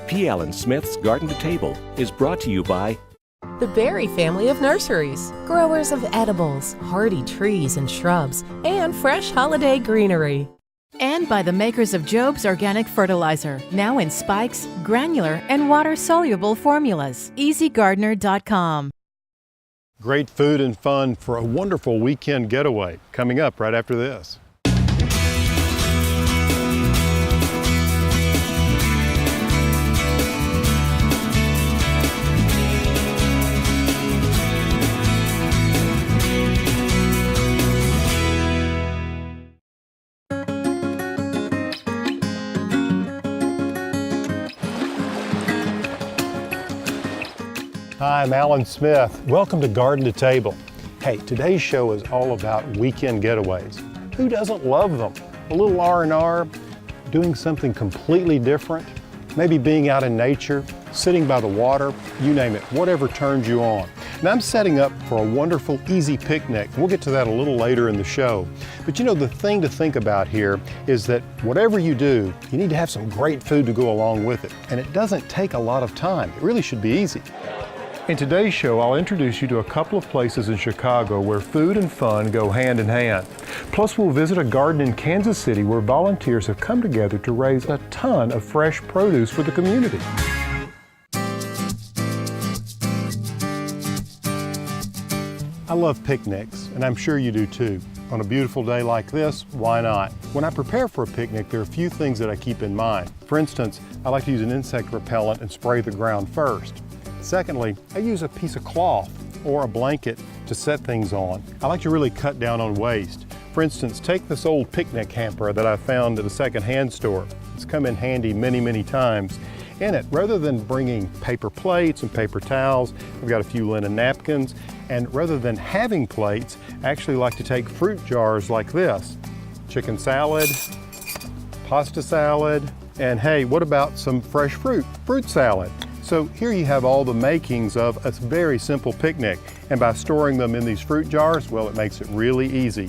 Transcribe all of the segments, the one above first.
P. Allen Smith's Garden to Table is brought to you by the Berry family of nurseries, growers of edibles, hardy trees and shrubs, and fresh holiday greenery. And by the makers of Job's Organic Fertilizer, now in spikes, granular, and water-soluble formulas. EasyGardener.com. Great food and fun for a wonderful weekend getaway coming up right after this. Hi, I'm Alan Smith. Welcome to Garden to Table. Hey, today's show is all about weekend getaways. Who doesn't love them? A little R&R, doing something completely different, maybe being out in nature, sitting by the water, you name it, whatever turns you on. And I'm setting up for a wonderful, easy picnic. We'll get to that a little later in the show. But you know, the thing to think about here is that whatever you do, you need to have some great food to go along with it. And it doesn't take a lot of time. It really should be easy. In today's show, I'll introduce you to a couple of places in Chicago where food and fun go hand in hand. Plus, we'll visit a garden in Kansas City where volunteers have come together to raise a ton of fresh produce for the community. I love picnics, and I'm sure you do too. On a beautiful day like this, why not? When I prepare for a picnic, there are a few things that I keep in mind. For instance, I like to use an insect repellent and spray the ground first. Secondly, I use a piece of cloth or a blanket to set things on. I like to really cut down on waste. For instance, take this old picnic hamper that I found at a secondhand store. It's come in handy many, many times. In it, rather than bringing paper plates and paper towels, I've got a few linen napkins, and rather than having plates, I actually like to take fruit jars like this. Chicken salad, pasta salad, and hey, what about some fresh fruit salad? So here you have all the makings of a very simple picnic, and by storing them in these fruit jars, well, it makes it really easy.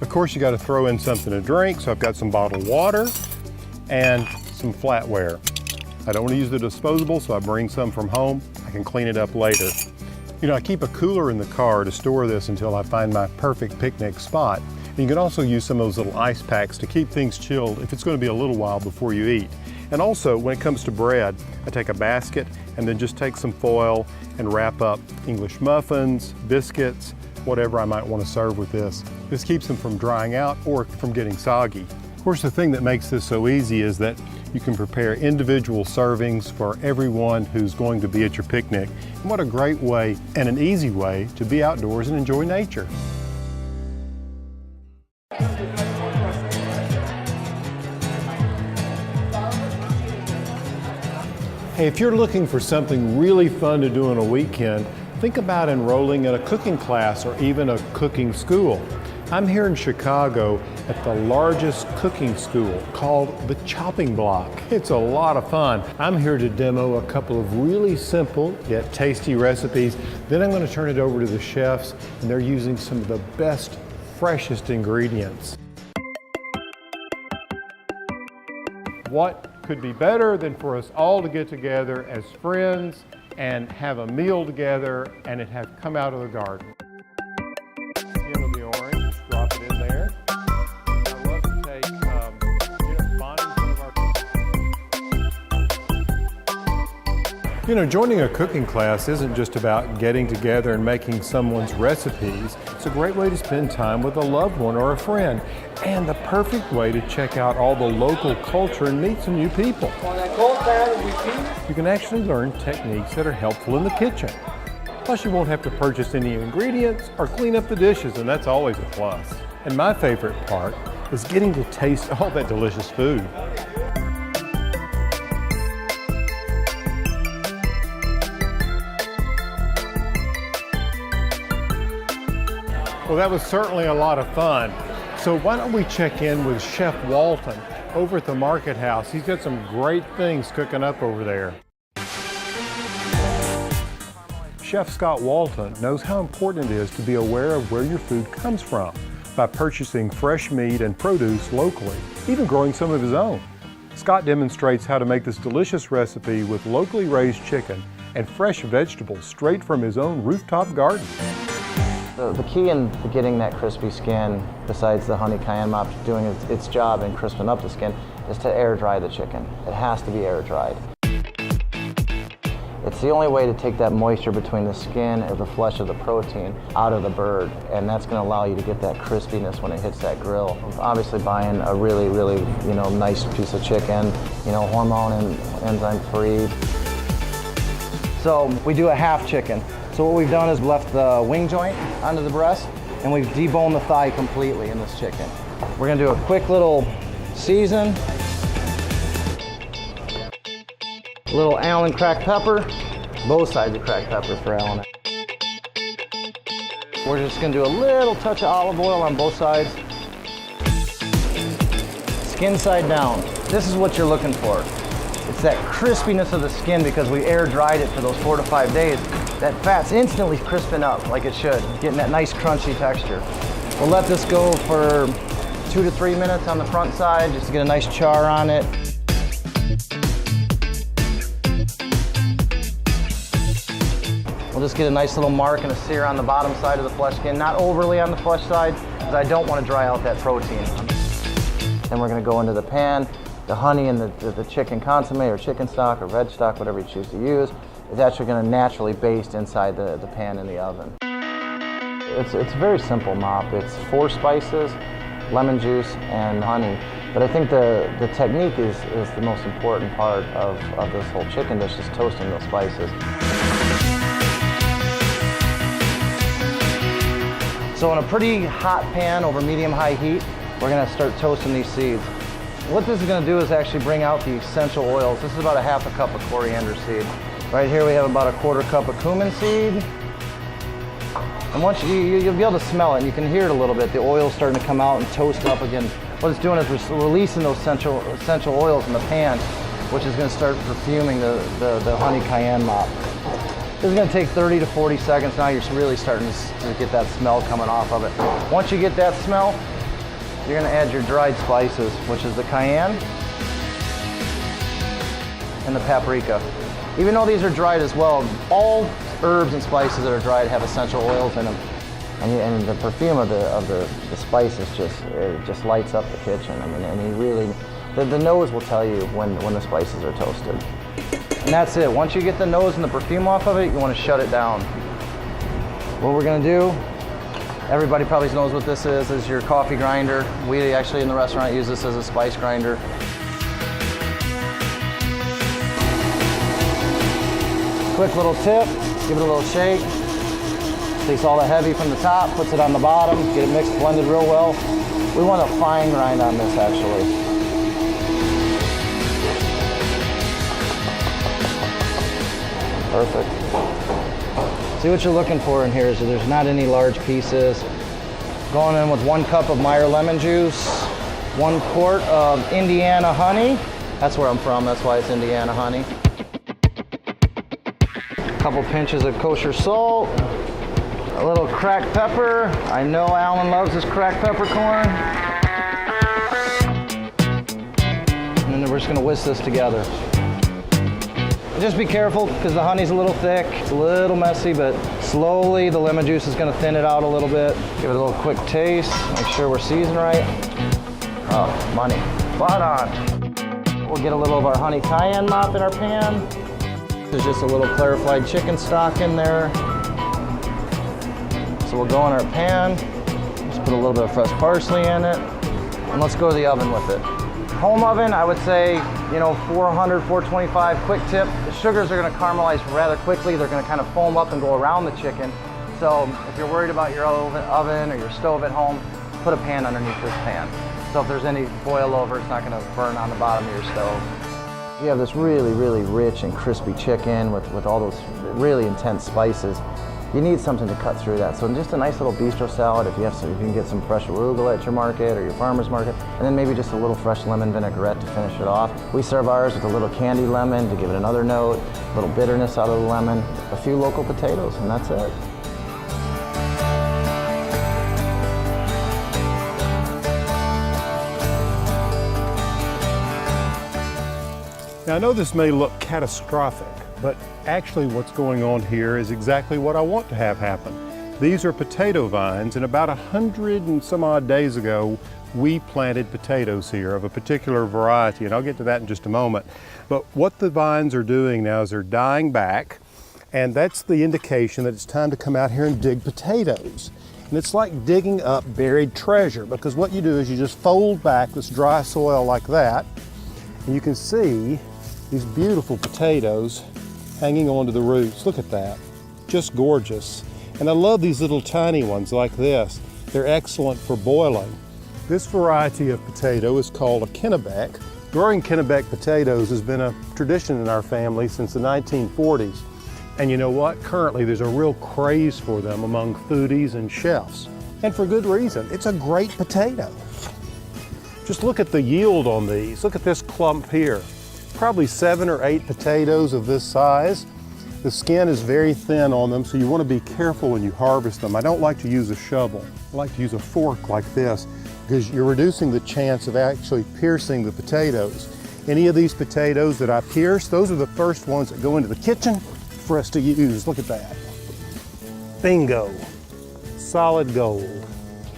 Of course, you got to throw in something to drink, so I've got some bottled water and some flatware. I don't want to use the disposable, so I bring some from home. I can clean it up later. You know, I keep a cooler in the car to store this until I find my perfect picnic spot. And you can also use some of those little ice packs to keep things chilled if it's going to be a little while before you eat. And also, when it comes to bread, I take a basket and then just take some foil and wrap up English muffins, biscuits, whatever I might want to serve with this. This keeps them from drying out or from getting soggy. Of course, the thing that makes this so easy is that you can prepare individual servings for everyone who's going to be at your picnic. And what a great way and an easy way to be outdoors and enjoy nature. Hey, if you're looking for something really fun to do on a weekend, think about enrolling in a cooking class or even a cooking school. I'm here in Chicago at the largest cooking school called the Chopping Block. It's a lot of fun. I'm here to demo a couple of really simple yet tasty recipes. Then I'm going to turn it over to the chefs, and they're using some of the best, freshest ingredients. What could be better than for us all to get together as friends and have a meal together and it have come out of the garden. Skin of the orange, drop it in there. I love to take bonding some of our... You know, joining a cooking class isn't just about getting together and making someone's recipes. It's a great way to spend time with a loved one or a friend, and the perfect way to check out all the local culture and meet some new people. You can actually learn techniques that are helpful in the kitchen. Plus, you won't have to purchase any ingredients or clean up the dishes, and that's always a plus. And my favorite part is getting to taste all that delicious food. Well, that was certainly a lot of fun. So why don't we check in with Chef Walton over at the Market House. He's got some great things cooking up over there. Chef Scott Walton knows how important it is to be aware of where your food comes from by purchasing fresh meat and produce locally, even growing some of his own. Scott demonstrates how to make this delicious recipe with locally raised chicken and fresh vegetables straight from his own rooftop garden. The key in getting that crispy skin, besides the honey cayenne mop doing its job in crisping up the skin, is to air dry the chicken. It has to be air dried. It's the only way to take that moisture between the skin or the flesh of the protein out of the bird, and that's going to allow you to get that crispiness when it hits that grill. Obviously buying a really, nice piece of chicken, hormone and enzyme free. So we do a half chicken. So what we've done is left the wing joint onto the breast, and we've deboned the thigh completely in this chicken. We're going to do a quick little season. A little Allen cracked pepper, both sides of cracked pepper for Allen. We're just gonna do a little touch of olive oil on both sides. Skin side down. This is what you're looking for. It's that crispiness of the skin because we air dried it for those 4 to 5 days. That fat's instantly crisping up like it should, getting that nice crunchy texture. We'll let this go for 2 to 3 minutes on the front side just to get a nice char on it. We'll just get a nice little mark and a sear on the bottom side of the flesh skin, not overly on the flesh side, because I don't want to dry out that protein. Then we're going to go into the pan. The honey and the chicken consomme or chicken stock or veg stock, whatever you choose to use, is actually going to naturally baste inside the pan in the oven. It's a very simple mop. It's 4 spices, lemon juice, and honey. But I think the technique is the most important part of this whole chicken dish, is toasting those spices. So in a pretty hot pan over medium-high heat, we're going to start toasting these seeds. What this is going to do is actually bring out the essential oils. This is about a half a cup of coriander seed. Right here we have about a 1/4 cup of cumin seed. And once you'll be able to smell it, and you can hear it a little bit. The oil's starting to come out and toast up again. What it's doing is releasing those essential oils in the pan, which is going to start perfuming the honey cayenne mop. This is going to take 30 to 40 seconds. Now you're really starting to get that smell coming off of it. Once you get that smell, you're going to add your dried spices, which is the cayenne and the paprika. Even though these are dried as well, all herbs and spices that are dried have essential oils in them. And the perfume of the spices just lights up the kitchen. I mean, and you really, the nose will tell you when the spices are toasted. And that's it. Once you get the nose and the perfume off of it, you want to shut it down. What we're going to do, everybody probably knows what this is your coffee grinder. We actually in the restaurant use this as a spice grinder. Quick little tip, give it a little shake. Takes all the heavy from the top, puts it on the bottom, get it mixed, blended real well. We want a fine grind on this actually. Perfect. See what you're looking for in here is that there's not any large pieces. Going in with 1 cup of Meyer lemon juice, 1 quart of Indiana honey. That's where I'm from, that's why it's Indiana honey. A couple pinches of kosher salt, a little cracked pepper. I know Alan loves his cracked peppercorn. And then we're just gonna whisk this together. Just be careful because the honey's a little thick, it's a little messy, but slowly the lemon juice is going to thin it out a little bit. Give it a little quick taste, make sure we're seasoned right. Oh, money, spot on. We'll get a little of our honey cayenne mop in our pan. There's just a little clarified chicken stock in there. So we'll go in our pan, just put a little bit of fresh parsley in it, and let's go to the oven with it. Home oven, I would say, 400, 425, quick tip. The sugars are going to caramelize rather quickly. They're going to kind of foam up and go around the chicken. So if you're worried about your oven or your stove at home, put a pan underneath this pan. So if there's any boil over, it's not going to burn on the bottom of your stove. You have this really, really rich and crispy chicken with all those really intense spices. You need something to cut through that. So just a nice little bistro salad, if you can get some fresh arugula at your market or your farmer's market, and then maybe just a little fresh lemon vinaigrette to finish it off. We serve ours with a little candied lemon to give it another note, a little bitterness out of the lemon, a few local potatoes, and that's it. Now I know this may look catastrophic, but actually what's going on here is exactly what I want to have happen. These are potato vines, and about 100 and some odd days ago, we planted potatoes here of a particular variety, and I'll get to that in just a moment. But what the vines are doing now is they're dying back, and that's the indication that it's time to come out here and dig potatoes. And it's like digging up buried treasure, because what you do is you just fold back this dry soil like that, and you can see these beautiful potatoes hanging onto the roots. Look at that, just gorgeous. And I love these little tiny ones like this. They're excellent for boiling. This variety of potato is called a Kennebec. Growing Kennebec potatoes has been a tradition in our family since the 1940s. And you know what? Currently there's a real craze for them among foodies and chefs. And for good reason. It's a great potato. Just look at the yield on these. Look at this clump here. Probably 7 or 8 potatoes of this size. The skin is very thin on them, so you want to be careful when you harvest them. I don't like to use a shovel. I like to use a fork like this, because you're reducing the chance of actually piercing the potatoes. Any of these potatoes that I pierce, those are the first ones that go into the kitchen for us to use. Look at that. Bingo. Solid gold.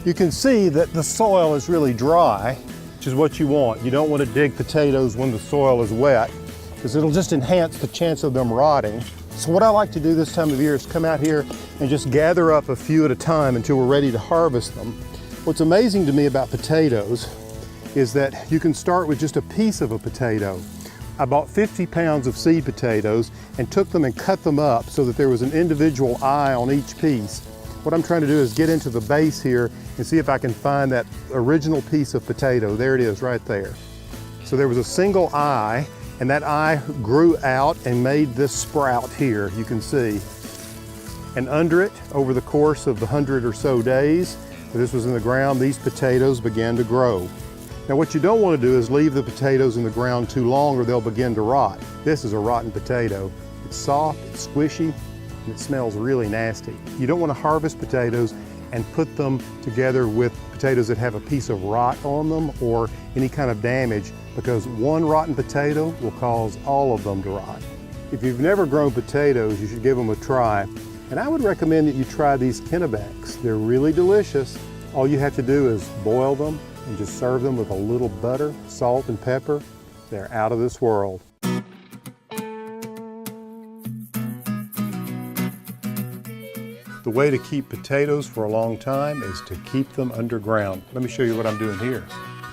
You can see that the soil is really dry, which is what you want. You don't want to dig potatoes when the soil is wet, because it'll just enhance the chance of them rotting. So what I like to do this time of year is come out here and just gather up a few at a time until we're ready to harvest them. What's amazing to me about potatoes is that you can start with just a piece of a potato. I bought 50 pounds of seed potatoes and took them and cut them up so that there was an individual eye on each piece. What I'm trying to do is get into the base here and see if I can find that original piece of potato. There it is right there. So there was a single eye, and that eye grew out and made this sprout here, you can see. And under it, over the course of the 100 or so days that this was in the ground, these potatoes began to grow. Now what you don't want to do is leave the potatoes in the ground too long or they'll begin to rot. This is a rotten potato. It's soft, it's squishy, and it smells really nasty. You don't want to harvest potatoes and put them together with potatoes that have a piece of rot on them or any kind of damage, because one rotten potato will cause all of them to rot. If you've never grown potatoes, you should give them a try. And I would recommend that you try these Kennebecs. They're really delicious. All you have to do is boil them and just serve them with a little butter, salt, and pepper. They're out of this world. The way to keep potatoes for a long time is to keep them underground. Let me show you what I'm doing here.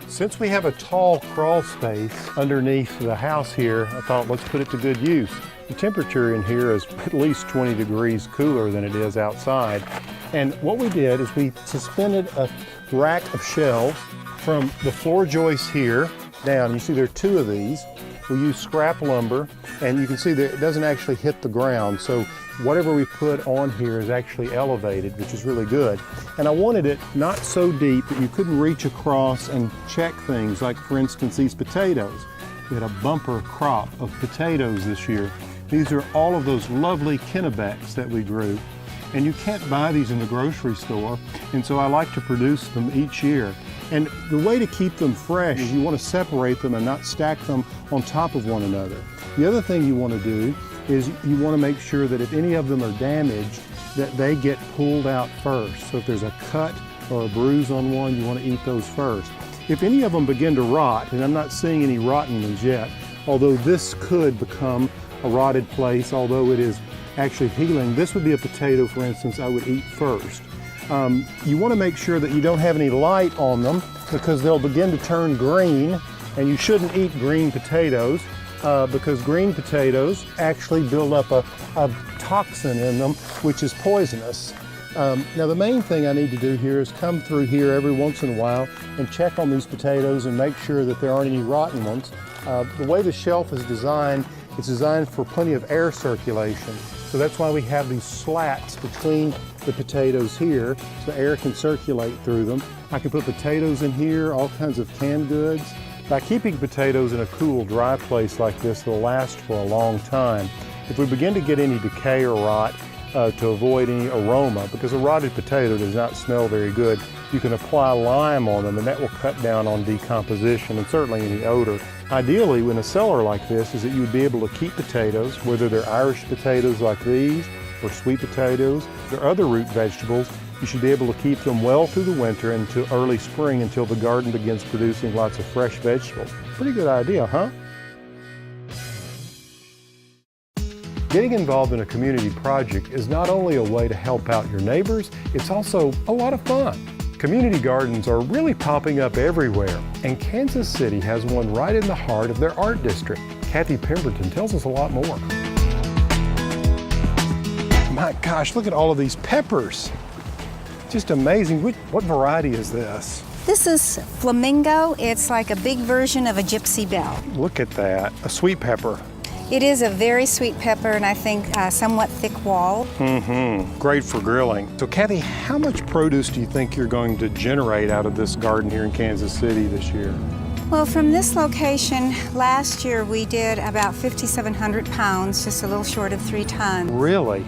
Since we have a tall crawl space underneath the house here, I thought let's put it to good use. The temperature in here is at least 20 degrees cooler than it is outside. And what we did is we suspended a rack of shelves from the floor joists here down. You see there are 2 of these. We use scrap lumber, and you can see that it doesn't actually hit the ground. So whatever we put on here is actually elevated, which is really good. And I wanted it not so deep that you couldn't reach across and check things, like for instance these potatoes. We had a bumper crop of potatoes this year. These are all of those lovely Kennebecs that we grew. And you can't buy these in the grocery store, and so I like to produce them each year. And the way to keep them fresh is you want to separate them and not stack them on top of one another. The other thing you want to do is you want to make sure that if any of them are damaged, that they get pulled out first. So if there's a cut or a bruise on one, you want to eat those first. If any of them begin to rot, and I'm not seeing any rotten ones yet, although this could become a rotted place, although it is actually healing, this would be a potato, for instance, I would eat first. You want to make sure that you don't have any light on them, because they'll begin to turn green, and you shouldn't eat green potatoes because green potatoes actually build up a toxin in them, which is poisonous. Now the main thing I need to do here is come through here every once in a while and check on these potatoes and make sure that there aren't any rotten ones. The way the shelf is designed, it's designed for plenty of air circulation. So that's why we have these slats between the potatoes here so air can circulate through them. I can put potatoes in here, all kinds of canned goods. By keeping potatoes in a cool, dry place like this, they'll last for a long time. If we begin to get any decay or rot, to avoid any aroma, because a rotted potato does not smell very good. You can apply lime on them and that will cut down on decomposition and certainly any odor. Ideally, in a cellar like this, is that you would be able to keep potatoes, whether they're Irish potatoes like these or sweet potatoes or other root vegetables. You should be able to keep them well through the winter into early spring until the garden begins producing lots of fresh vegetables. Pretty good idea, huh? Getting involved in a community project is not only a way to help out your neighbors, it's also a lot of fun. Community gardens are really popping up everywhere, and Kansas City has one right in the heart of their art district. Kathy Pemberton tells us a lot more. My gosh, look at all of these peppers. Just amazing. What variety is this? This is flamingo. It's like a big version of a gypsy bell. Look at that, a sweet pepper. It is a very sweet pepper and I think somewhat thick wall. Great for grilling. So Kathy, how much produce do you think you're going to generate out of this garden here in Kansas City this year? Well, from this location, last year we did about 5,700 pounds, just a little short of 3 tons. Really?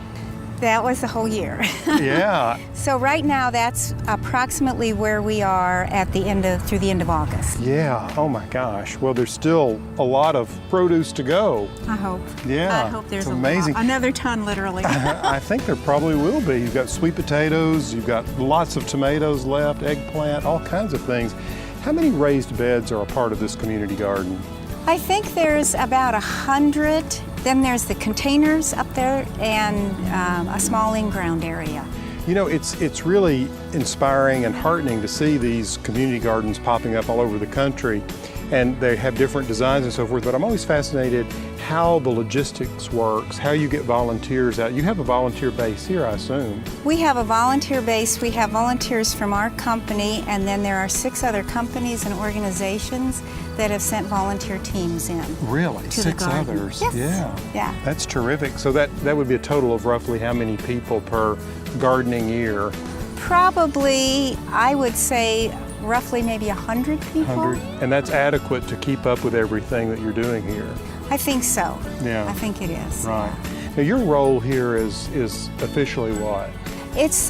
That was the whole year. Yeah. So right now, that's approximately where we are at the end of, through the end of August. Yeah, oh my gosh. Well, there's still a lot of produce to go. I hope. Yeah, I hope there's it's amazing. Another ton, literally. I think there probably will be. You've got sweet potatoes, you've got lots of tomatoes left, eggplant, all kinds of things. How many raised beds are a part of this community garden? I think there's about 100. Then there's the containers up there and a small in-ground area. You know, it's really inspiring and heartening to see these community gardens popping up all over the country, and they have different designs and so forth, but I'm always fascinated how the logistics works, how you get volunteers out. You have a volunteer base here, I assume. We have a volunteer base. We have volunteers from our company, and then there are 6 other companies and organizations that have sent volunteer teams in. Really? To 6 the garden. others? Yes. Yeah. That's terrific. So that would be a total of roughly how many people per gardening year? Probably, I would say, roughly maybe 100 people. 100. And that's adequate to keep up with everything that you're doing here? I think so. Yeah. I think it is. Right. Now your role here is officially what? It's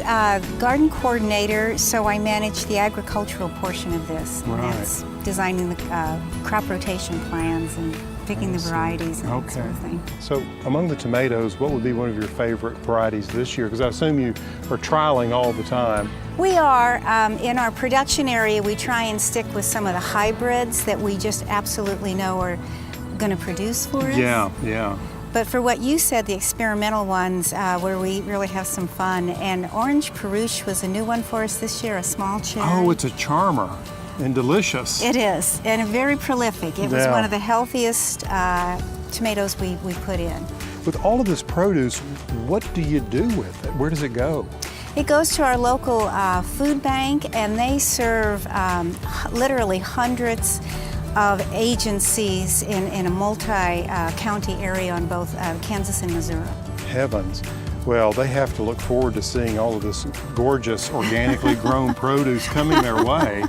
garden coordinator, so I manage the agricultural portion of this. And Right. that's designing the crop rotation plans and picking the varieties and that sort of thing. So among the tomatoes, what would be one of your favorite varieties this year? Because I assume you are trialing all the time. We are, in our production area, we try and stick with some of the hybrids that we just absolutely know are going to produce for us. Yeah. But for what you said, the experimental ones, where we really have some fun, and Orange Peruche was a new one for us this year, a small cherry. Oh, it's a charmer and delicious. It is, and very prolific. It was Yeah. one of the healthiest tomatoes we put in. With all of this produce, what do you do with it? Where does it go? It goes to our local food bank, and they serve literally hundreds of agencies in a multi-county area on both Kansas and Missouri. Heavens. Well, they have to look forward to seeing all of this gorgeous, organically grown produce coming their way.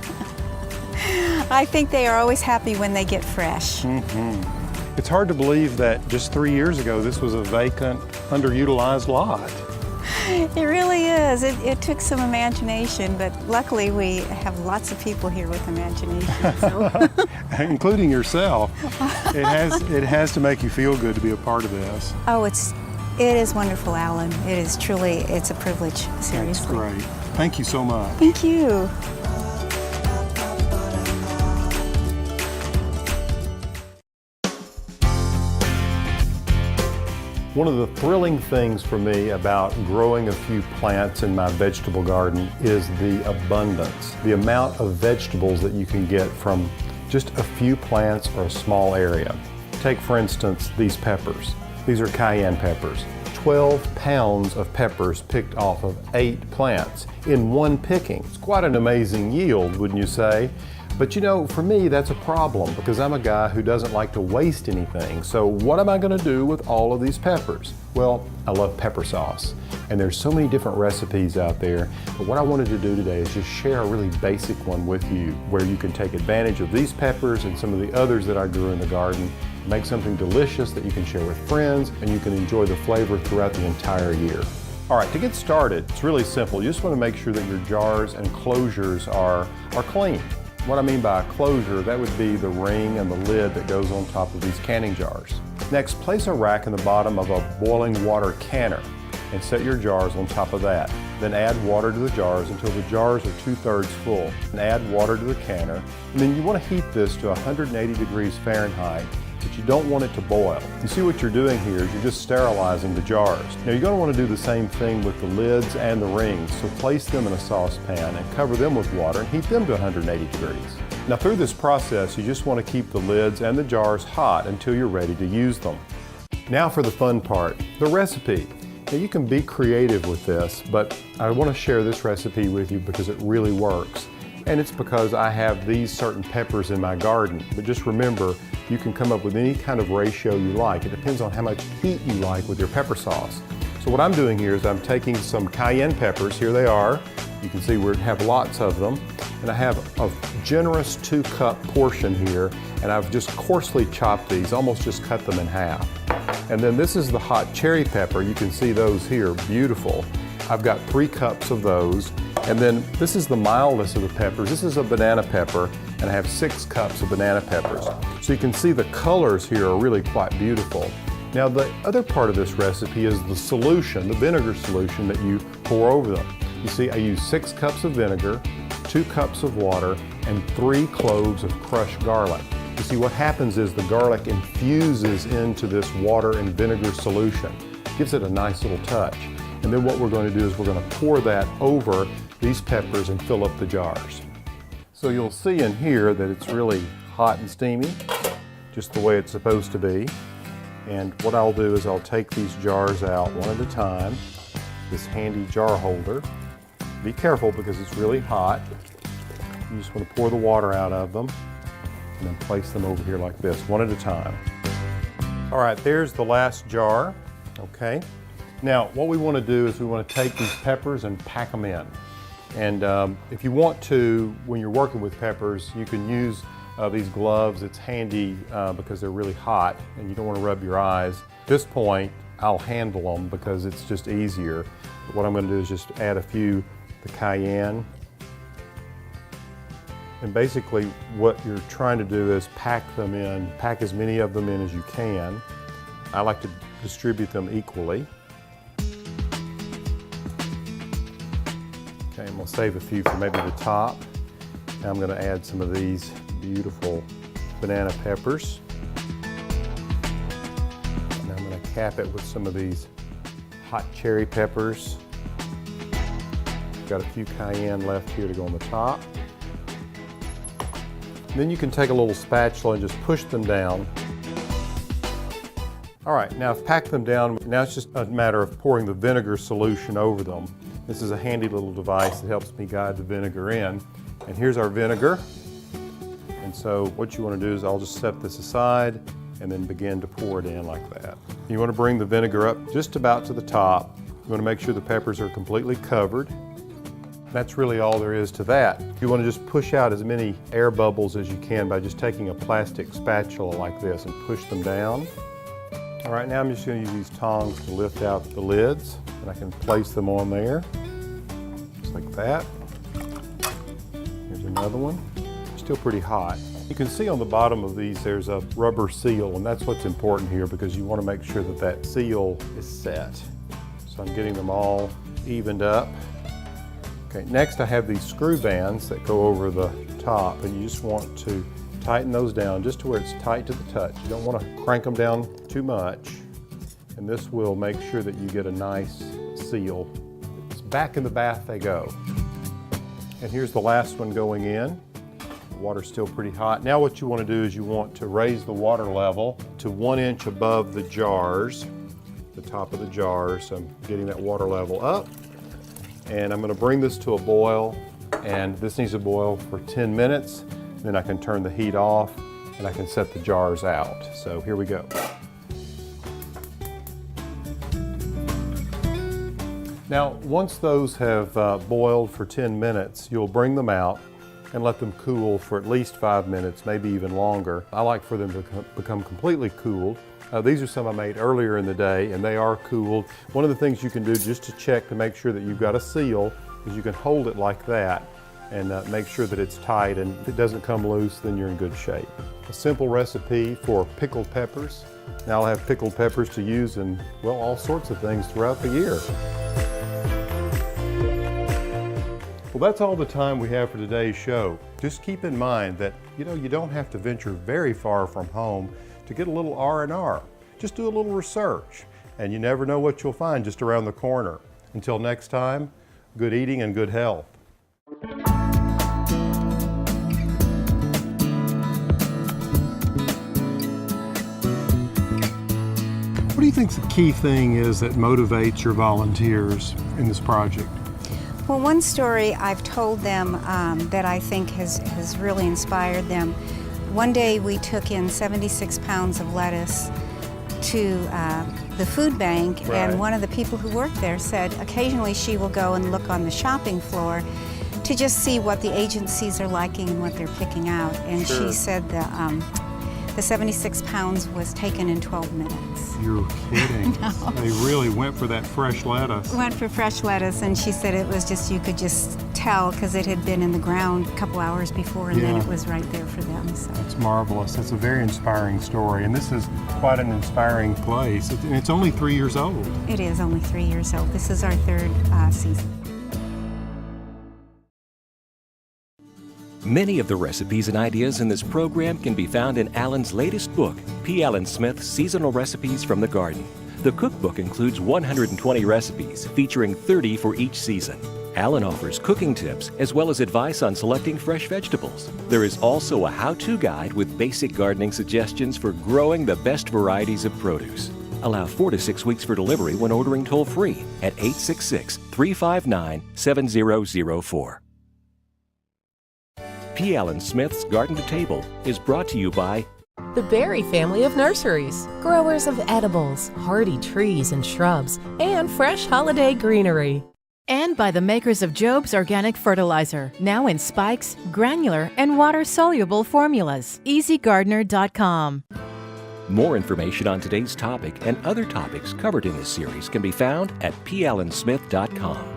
I think they are always happy when they get fresh. It's hard to believe that just 3 years ago, this was a vacant, underutilized lot. It really is. It took some imagination, but luckily we have lots of people here with imagination. So. Including yourself. It has to make you feel good to be a part of this. Oh, it is wonderful, Alan. It is truly, it's a privilege, seriously. That's great. Thank you so much. Thank you. One of the thrilling things for me about growing a few plants in my vegetable garden is the abundance, the amount of vegetables that you can get from just a few plants or a small area. Take, for instance, these peppers. These are cayenne peppers. 12 pounds of peppers picked off of 8 plants in one picking. It's quite an amazing yield, wouldn't you say? But you know, for me, that's a problem because I'm a guy who doesn't like to waste anything. So what am I going to do with all of these peppers? Well, I love pepper sauce, and there's so many different recipes out there. But what I wanted to do today is just share a really basic one with you where you can take advantage of these peppers and some of the others that I grew in the garden, make something delicious that you can share with friends, and you can enjoy the flavor throughout the entire year. All right, to get started, it's really simple. You just want to make sure that your jars and closures are clean. What I mean by a closure, that would be the ring and the lid that goes on top of these canning jars. Next, place a rack in the bottom of a boiling water canner and set your jars on top of that. Then add water to the jars until the jars are 2/3 full. And add water to the canner. And then you want to heat this to 180 degrees Fahrenheit, but you don't want it to boil. You see what you're doing here is you're just sterilizing the jars. Now you're going to want to do the same thing with the lids and the rings, so place them in a saucepan and cover them with water and heat them to 180 degrees. Now through this process, you just want to keep the lids and the jars hot until you're ready to use them. Now for the fun part, the recipe. Now you can be creative with this, but I want to share this recipe with you because it really works. And it's because I have these certain peppers in my garden. But just remember, you can come up with any kind of ratio you like. It depends on how much heat you like with your pepper sauce. So what I'm doing here is I'm taking some cayenne peppers. Here they are. You can see we have lots of them. And I have a generous 2-cup portion here, and I've just coarsely chopped these, almost just cut them in half. And then this is the hot cherry pepper. You can see those here, beautiful. I've got 3 cups of those. And then this is the mildest of the peppers. This is a banana pepper, and I have 6 cups of banana peppers. So you can see the colors here are really quite beautiful. Now the other part of this recipe is the solution, the vinegar solution that you pour over them. You see I use 6 cups of vinegar, 2 cups of water, and 3 cloves of crushed garlic. You see what happens is the garlic infuses into this water and vinegar solution. Gives it a nice little touch. And then what we're going to do is we're going to pour that over these peppers and fill up the jars. So you'll see in here that it's really hot and steamy, just the way it's supposed to be. And what I'll do is I'll take these jars out one at a time, this handy jar holder. Be careful because it's really hot. You just want to pour the water out of them and then place them over here like this, one at a time. All right, there's the last jar, okay? Now, what we want to do is we want to take these peppers and pack them in. And if you want to, when you're working with peppers, you can use these gloves. It's handy because they're really hot and you don't want to rub your eyes. At this point, I'll handle them because it's just easier. But what I'm going to do is just add a few the cayenne. And basically what you're trying to do is pack them in, pack as many of them in as you can. I like to distribute them equally. Okay, I'm going to save a few for maybe the top. Now I'm going to add some of these beautiful banana peppers. And I'm going to cap it with some of these hot cherry peppers. Got a few cayenne left here to go on the top. Then you can take a little spatula and just push them down. All right, now I've packed them down. Now it's just a matter of pouring the vinegar solution over them. This is a handy little device that helps me guide the vinegar in. And here's our vinegar. And so what you want to do is I'll just set this aside and then begin to pour it in like that. You want to bring the vinegar up just about to the top. You want to make sure the peppers are completely covered. That's really all there is to that. You want to just push out as many air bubbles as you can by just taking a plastic spatula like this and push them down. All right, now I'm just going to use these tongs to lift out the lids, and I can place them on there, just like that. Here's another one. Still pretty hot. You can see on the bottom of these there's a rubber seal, and that's what's important here because you want to make sure that that seal is set. So I'm getting them all evened up. Okay, next I have these screw bands that go over the top, and you just want to tighten those down just to where it's tight to the touch. You don't want to crank them down too much, and this will make sure that you get a nice seal. It's back in the bath they go. And here's the last one going in. The water's still pretty hot. Now what you want to do is you want to raise the water level to 1 inch above the jars, the top of the jars. So I'm getting that water level up. And I'm going to bring this to a boil, and this needs to boil for 10 minutes. Then I can turn the heat off and I can set the jars out. So here we go. Now, once those have boiled for 10 minutes, you'll bring them out and let them cool for at least 5 minutes, maybe even longer. I like for them to become completely cooled. These are some I made earlier in the day, and they are cooled. One of the things you can do just to check to make sure that you've got a seal is you can hold it like that and make sure that it's tight, and if it doesn't come loose, then you're in good shape. A simple recipe for pickled peppers. Now I'll have pickled peppers to use in, well, all sorts of things throughout the year. Well, that's all the time we have for today's show. Just keep in mind that, you don't have to venture very far from home to get a little R&R. Just do a little research, and you never know what you'll find just around the corner. Until next time, good eating and good health. What do you think the key thing is that motivates your volunteers in this project? Well, one story I've told them that I think has really inspired them. One day we took in 76 pounds of lettuce to the food bank, Right. and one of the people who worked there said occasionally she will go and look on the shopping floor to just see what the agencies are liking and what they're picking out. And Sure. she said the 76 pounds was taken in 12 minutes. You're kidding. They really went for that fresh lettuce. Went for fresh lettuce, and she said it was just, you could just tell because it had been in the ground a couple hours before, and then Yeah. it was right there for them. So. That's marvelous. That's a very inspiring story, and this is quite an inspiring place. And it's only 3 years old. It is only 3 years old. This is our third season. Many of the recipes and ideas in this program can be found in Alan's latest book, P. Allen Smith Seasonal Recipes from the Garden. The cookbook includes 120 recipes, featuring 30 for each season. Alan offers cooking tips as well as advice on selecting fresh vegetables. There is also a how-to guide with basic gardening suggestions for growing the best varieties of produce. Allow 4 to 6 weeks for delivery when ordering toll-free at 866-359-7004. P. Allen Smith's Garden to Table is brought to you by The Berry family of nurseries, growers of edibles, hardy trees and shrubs, and fresh holiday greenery. And by the makers of Job's Organic Fertilizer, now in spikes, granular, and water-soluble formulas. EasyGardener.com. More information on today's topic and other topics covered in this series can be found at pallensmith.com.